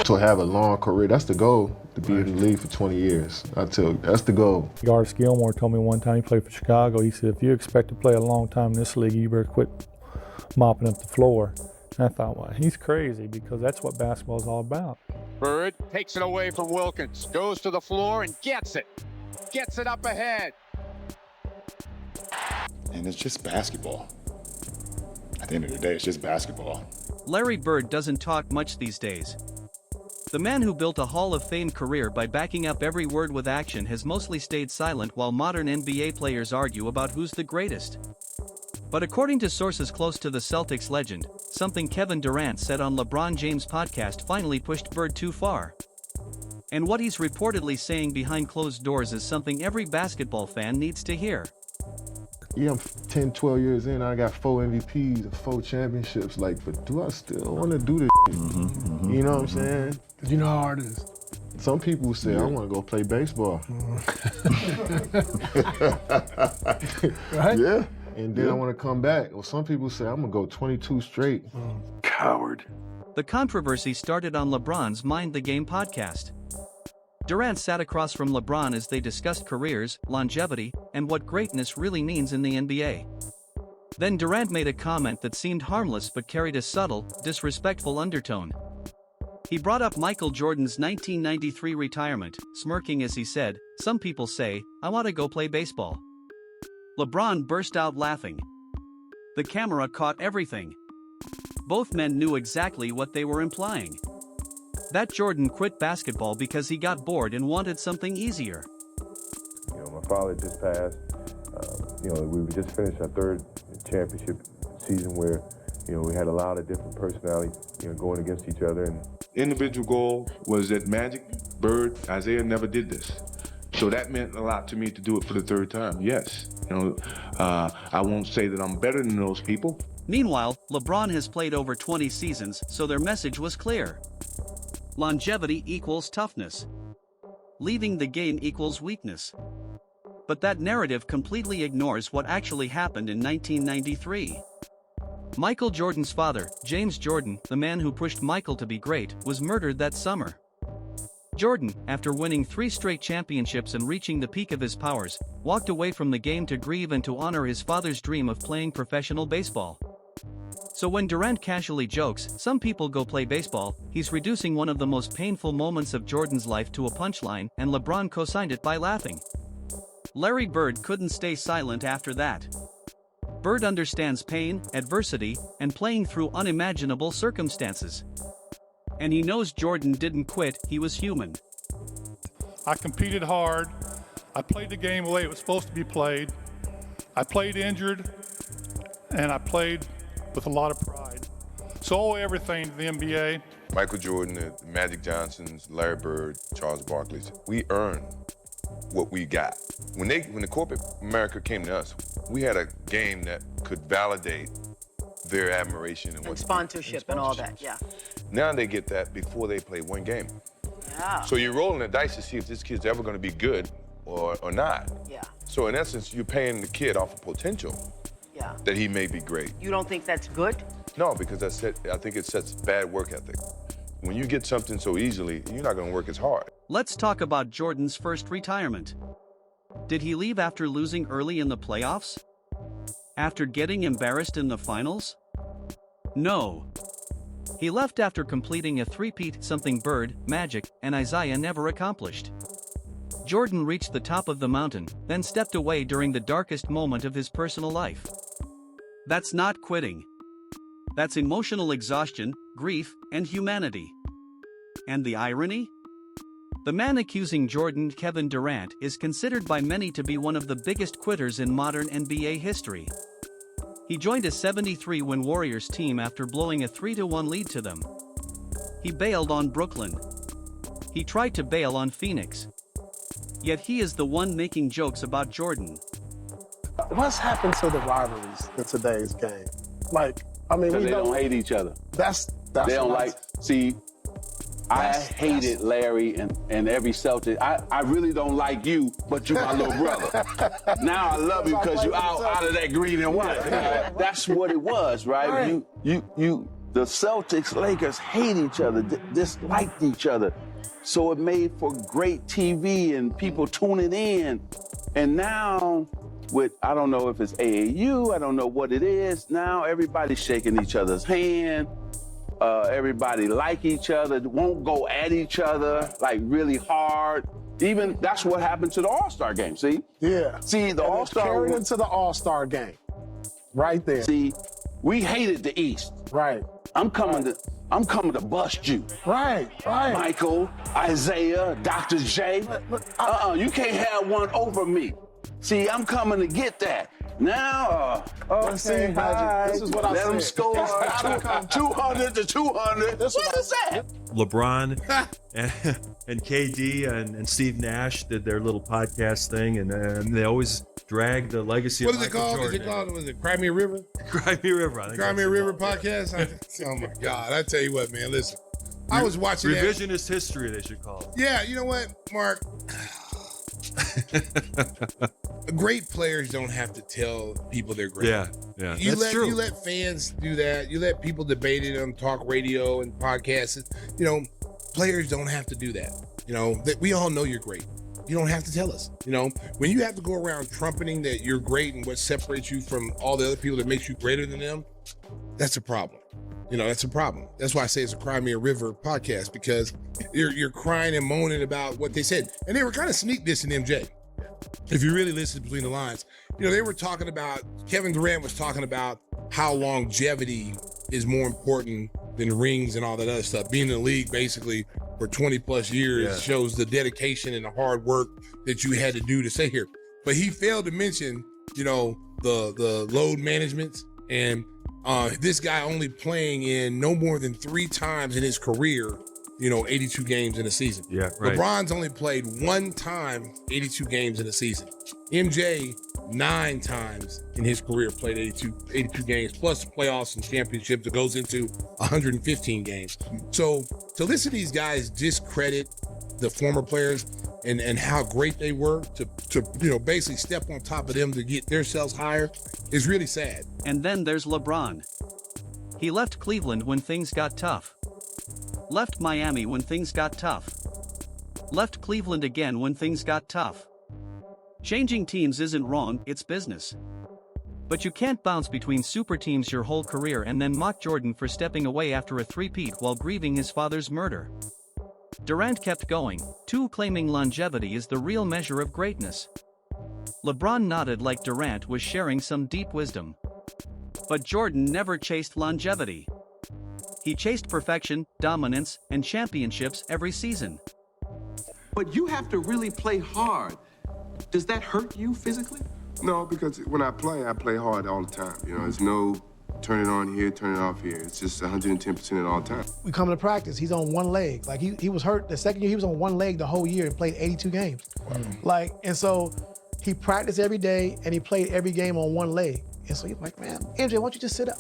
To have a long career, that's the goal, to be in the league for 20 years. I tell you, that's the goal. Artis Gilmore told me one time, he played for Chicago, he said, if you expect to play a long time in this league, you better quit mopping up the floor. And I thought, well, he's crazy, because that's what basketball is all about. Bird takes it away from Wilkins, goes to the floor and gets it up ahead. And it's just basketball. At the end of the day, it's just basketball. Larry Bird doesn't talk much these days. The man who built a Hall of Fame career by backing up every word with action has mostly stayed silent while modern NBA players argue about who's the greatest. But according to sources close to the Celtics legend, something Kevin Durant said on LeBron James' podcast finally pushed Bird too far. And what he's reportedly saying behind closed doors is something every basketball fan needs to hear. Yeah, I'm 10, 12 years in, I got 4 MVPs and 4 championships. Like, but do I still want to do this shit? You know what I'm saying? You know how hard it is. Some people say, I want to go play baseball. Right? Yeah. And then I want to come back. Or some people say, I'm going to go 22 straight. Coward. The controversy started on LeBron's Mind the Game podcast. Durant sat across from LeBron as they discussed careers, longevity, and what greatness really means in the NBA. Then Durant made a comment that seemed harmless but carried a subtle, disrespectful undertone. He brought up Michael Jordan's 1993 retirement, smirking as he said, "Some people say, I want to go play baseball." LeBron burst out laughing. The camera caught everything. Both men knew exactly what they were implying. That Jordan quit basketball because he got bored and wanted something easier. My father just passed. We just finished our 3rd championship season where, we had a lot of different personalities, going against each other. And individual goal was that Magic, Bird, Isaiah never did this. So that meant a lot to me to do it for the 3rd time, yes. I won't say that I'm better than those people. Meanwhile, LeBron has played over 20 seasons, so their message was clear. Longevity equals toughness. Leaving the game equals weakness. But that narrative completely ignores what actually happened in 1993. Michael Jordan's father, James Jordan, the man who pushed Michael to be great, was murdered that summer. Jordan, after winning 3 straight championships and reaching the peak of his powers, walked away from the game to grieve and to honor his father's dream of playing professional baseball. So when Durant casually jokes, "Some people go play baseball," he's reducing one of the most painful moments of Jordan's life to a punchline, and LeBron co-signed it by laughing. Larry Bird couldn't stay silent after that. Bird understands pain, adversity, and playing through unimaginable circumstances. And he knows Jordan didn't quit, he was human. I competed hard. I played the game the way it was supposed to be played. I played injured, and I played with a lot of pride. So I owe everything to the NBA. Michael Jordan, the Magic Johnsons, Larry Bird, Charles Barkley's, we earned what we got. When the corporate America came to us, we had a game that could validate their admiration and sponsorship and all that, yeah. Now they get that before they play one game. Yeah. So you're rolling the dice to see if this kid's ever going to be good or not. Yeah. So in essence, you're paying the kid off of potential. Yeah. That he may be great. You don't think that's good? No, because I think it sets bad work ethic. When you get something so easily, you're not going to work as hard. Let's talk about Jordan's first retirement. Did he leave after losing early in the playoffs? After getting embarrassed in the finals? No. He left after completing a three-peat, something Bird, Magic, and Isaiah never accomplished. Jordan reached the top of the mountain, then stepped away during the darkest moment of his personal life. That's not quitting. That's emotional exhaustion, grief, and humanity. And the irony? The man accusing Jordan, Kevin Durant, is considered by many to be one of the biggest quitters in modern NBA history. He joined a 73-win Warriors team after blowing a 3-1 lead to them. He bailed on Brooklyn. He tried to bail on Phoenix. Yet he is the one making jokes about Jordan. What's happened to the rivalries in today's game? Because they don't hate each other. That's they don't like. See, I hated Larry and every Celtic. I really don't like you, but you my little brother. Now I love you because you out of that green and white. That's what it was, right? You the Celtics, Lakers hate each other, disliked each other. So it made for great TV and people tuning in. And now with, I don't know if it's AAU, I don't know what it is. Now everybody's shaking each other's hand. Everybody like each other, won't go at each other like really hard. Even that's what happened to the All-Star game, see? Yeah. See, the All-Star carried into the All-Star game. Right there. See, we hated the East. Right. I'm coming to bust you. Right. Michael, Isaiah, Dr. J. You can't have one over me. See, I'm coming to get that. Now, see, Magic, this is what I let said. them score 200 to 200. What is that? LeBron and KD and Steve Nash did their little podcast thing, and they always drag the legacy What of is it Michael called? Jordan. Is it called? Was it Cry Me a River? Cry Me a River. I think Cry that's Me a it. River podcast? Oh, my God. I tell you what, man, listen. I was watching that. Revisionist history, they should call it. Yeah, you know what, Mark? Great players don't have to tell people they're great. Yeah, that's true. You let fans do that. You let people debate it on talk radio and podcasts. You know, players don't have to do that. You know, that we all know you're great. You don't have to tell us. You know, when you have to go around trumpeting that you're great and what separates you from all the other people that makes you greater than them, that's a problem. You know, that's a problem. That's why I say it's a Cry Me a River podcast, because you're crying and moaning about what they said. And they were kind of sneak dissing MJ. If you really listen between the lines, you know, they were talking about, Kevin Durant was talking about how longevity is more important than rings and all that other stuff. Being in the league basically for 20 plus years shows the dedication and the hard work that you had to do to stay here. But he failed to mention, you know, the load management and this guy only playing in no more than 3 times in his career, you know, 82 games in a season. Yeah, right. LeBron's only played 1 time 82 games in a season. MJ 9 times in his career played 82 games, plus playoffs and championships. It goes into 115 games. So to listen to these guys discredit the former players and how great they were to you know, basically step on top of them to get themselves higher is really sad. And then there's LeBron. He left Cleveland when things got tough. Left Miami when things got tough. Left Cleveland again when things got tough. Changing teams isn't wrong, it's business. But you can't bounce between super teams your whole career and then mock Jordan for stepping away after a three-peat while grieving his father's murder. Durant kept going, too, claiming longevity is the real measure of greatness. LeBron nodded like Durant was sharing some deep wisdom. But Jordan never chased longevity. He chased perfection, dominance, and championships every season. But you have to really play hard. Does that hurt you physically? No, because when I play hard all the time. You know, there's no turn it on here, turn it off here. It's just 110% at all times. We come to practice, he's on one leg. Like he was hurt the second year, he was on one leg the whole year and played 82 games. Like, and so he practiced every day and he played every game on one leg. And so he's like, man, MJ, why don't you just sit out?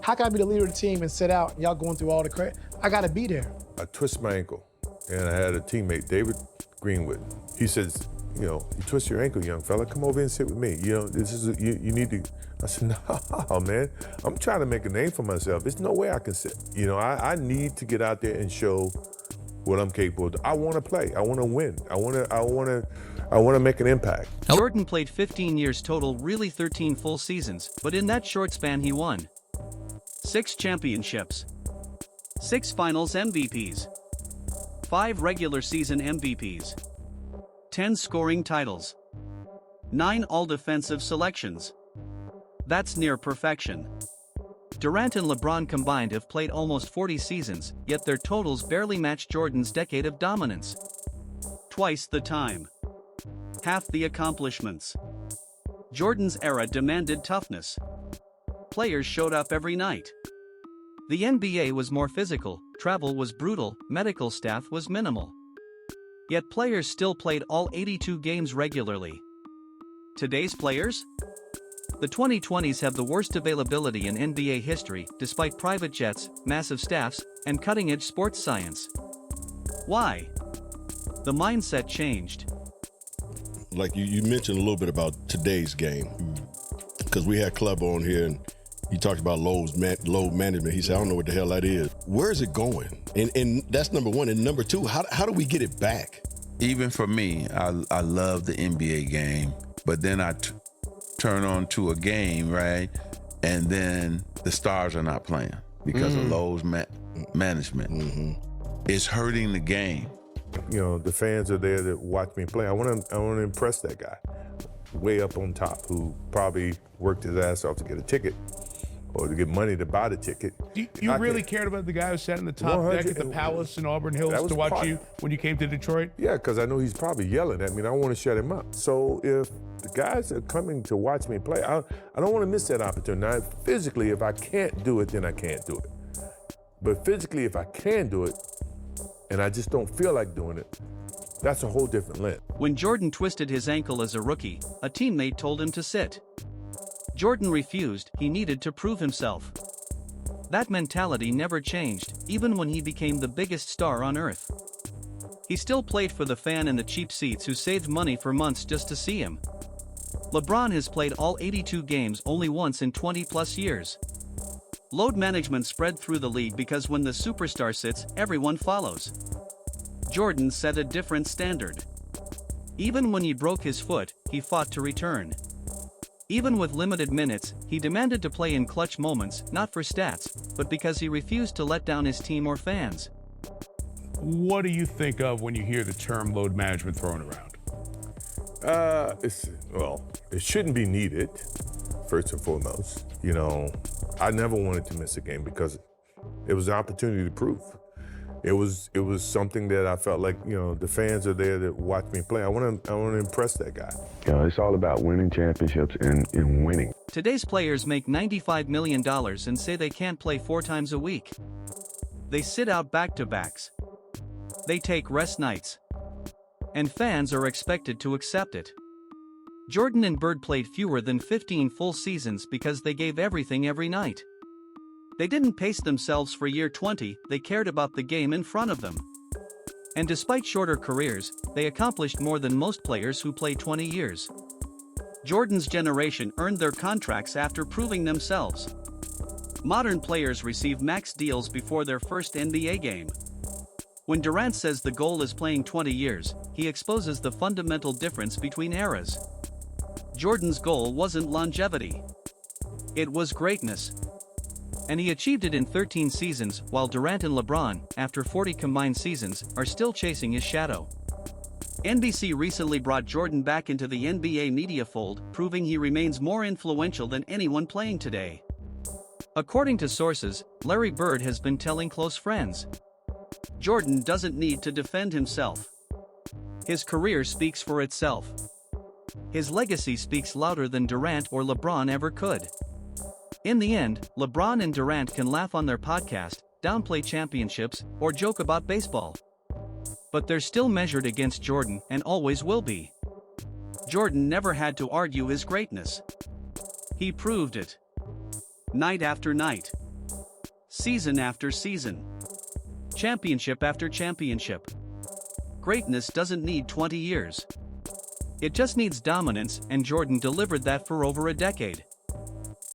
How can I be the leader of the team and sit out and y'all going through all the credit? I gotta be there. I twisted my ankle, and I had a teammate, David Greenwood. He says, you know, you twist your ankle, young fella, come over and sit with me. You know, this is, you need to. I said, no, man, I'm trying to make a name for myself. There's no way I can sit. You know, I need to get out there and show what I'm capable of. I want to play. I want to win. I want to make an impact. Jordan played 15 years total, really 13 full seasons, but in that short span he won 6 championships, 6 finals MVPs, 5 regular season MVPs, 10 scoring titles, 9 all-defensive selections. That's near perfection. Durant and LeBron combined have played almost 40 seasons, yet their totals barely match Jordan's decade of dominance. Twice the time. Half the accomplishments. Jordan's era demanded toughness. Players showed up every night. The NBA was more physical, travel was brutal, medical staff was minimal. Yet players still played all 82 games regularly. Today's players? The 2020s have the worst availability in NBA history, despite private jets, massive staffs, and cutting-edge sports science. Why? The mindset changed. Like you mentioned a little bit about today's game, because we had Club on here, and He talked about load management. He said, I don't know what the hell that is. Where is it going? And that's number one. And number two, how do we get it back? Even for me, I love the NBA game, but then I turn on to a game, right? And then the stars are not playing because of load management. It's hurting the game. You know, the fans are there to watch me play. I want to impress that guy way up on top who probably worked his ass off to get a ticket or to get money to buy the ticket. You really cared about the guy who sat in the top deck at the Palace in Auburn Hills to watch you when you came to Detroit? Yeah, because I know he's probably yelling at me and I want to shut him up. So if the guys are coming to watch me play, I don't want to miss that opportunity. Now, physically, if I can't do it, then I can't do it. But physically, if I can do it, and I just don't feel like doing it, that's a whole different lens. When Jordan twisted his ankle as a rookie, a teammate told him to sit. Jordan refused. He needed to prove himself. That mentality never changed, even when he became the biggest star on earth. He still played for the fan in the cheap seats who saved money for months just to see him. LeBron has played all 82 games only once in 20-plus years. Load management spread through the league because when the superstar sits, everyone follows. Jordan set a different standard. Even when he broke his foot, he fought to return. Even with limited minutes, he demanded to play in clutch moments, not for stats, but because he refused to let down his team or fans. What do you think of when you hear the term load management thrown around? It shouldn't be needed, first and foremost. You know, I never wanted to miss a game because it was an opportunity to prove. It was something that I felt like, you know, the fans are there to watch me play. I want to impress that guy. You know, it's all about winning championships and winning. Today's players make $95 million and say they can't play 4 times a week. They sit out back-to-backs. They take rest nights. And fans are expected to accept it. Jordan and Bird played fewer than 15 full seasons because they gave everything every night. They didn't pace themselves for year 20, they cared about the game in front of them. And despite shorter careers, they accomplished more than most players who play 20 years. Jordan's generation earned their contracts after proving themselves. Modern players receive max deals before their first NBA game. When Durant says the goal is playing 20 years, he exposes the fundamental difference between eras. Jordan's goal wasn't longevity. It was greatness. And he achieved it in 13 seasons, while Durant and LeBron, after 40 combined seasons, are still chasing his shadow. NBC recently brought Jordan back into the NBA media fold, proving he remains more influential than anyone playing today. According to sources, Larry Bird has been telling close friends, Jordan doesn't need to defend himself. His career speaks for itself. His legacy speaks louder than Durant or LeBron ever could. In the end, LeBron and Durant can laugh on their podcast, downplay championships, or joke about baseball. But they're still measured against Jordan and always will be. Jordan never had to argue his greatness. He proved it. Night after night. Season after season. Championship after championship. Greatness doesn't need 20 years. It just needs dominance, and Jordan delivered that for over a decade.